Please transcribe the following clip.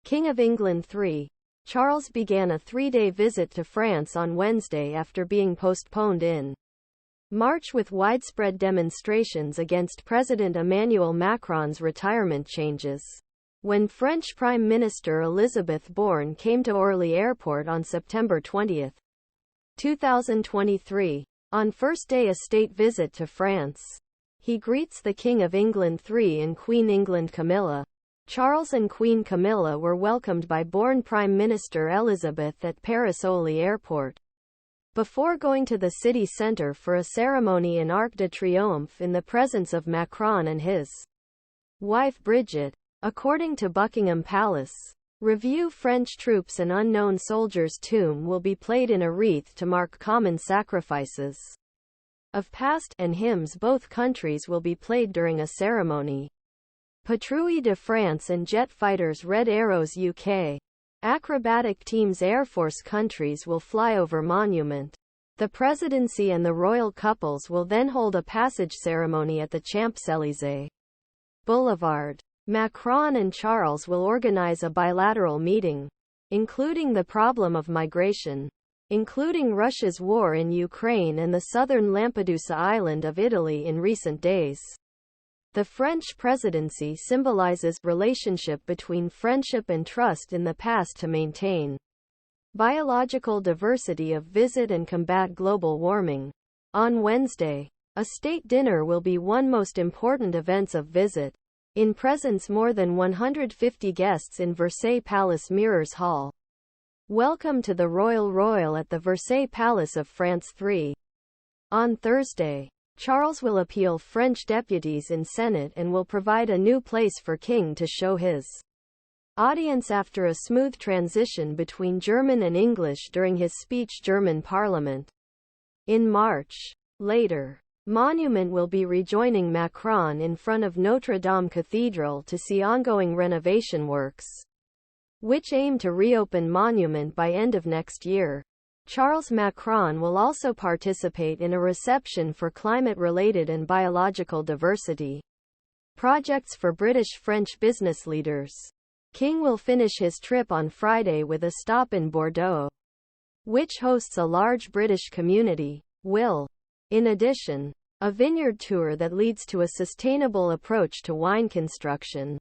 King of England III.Charles began a 3-day visit to France on Wednesday after being postponed in March with widespread demonstrations against President Emmanuel Macron's retirement changes. When French Prime Minister Elisabeth Borne came to Orly Airport on September 20, 2023, on first day a state visit to France, he greets the King of England III and Queen England Camilla. Charles and Queen Camilla were welcomed by Borne Prime Minister Elisabeth at Paris-Oly Airport, before going to the city centre for a ceremony in Arc de Triomphe in the presence of Macron and his wife Brigitte. According to Buckingham Palace, review French troops and unknown soldiers' tomb will be played in a wreath to mark common sacrifices of past, and hymns both countries will be played during a ceremony. Patrouille de France and jet fighters Red Arrows UK. Acrobatic teams Air Force countries will fly over monument. The presidency and the royal couples will then hold a passage ceremony at the Champs-élysées Boulevard. Macron and Charles will organize a bilateral meeting, including the problem of migration, including Russia's war in Ukraine and the southern Lampedusa island of Italy in recent days. The French Presidency symbolizes relationship between friendship and trust in the past to maintain biological diversity of visit and combat global warming. On Wednesday, a state dinner will be one most important events of visit, in presence more than 150 guests in Versay Palace Mirrors Hall. Welcome to the Royal at the Versailles Palace of France 3. On Thursday, Charles will appeal French deputies in Senate and will provide a new place for King to show his audience after a smooth transition between German and English during his speech German Parliament in March. Later, Monument will be rejoining Macron in front of Notre-Dame Cathedral to see ongoing renovation works, which aim to reopen Monument by end of next year. Charles Macron will also participate in a reception for climate-related and biological diversity projects for British-French business leaders. King will finish his trip on Friday with a stop in Bordeaux, which hosts a large British community.will. In addition, a vineyard tour that leads to a sustainable approach to wine construction.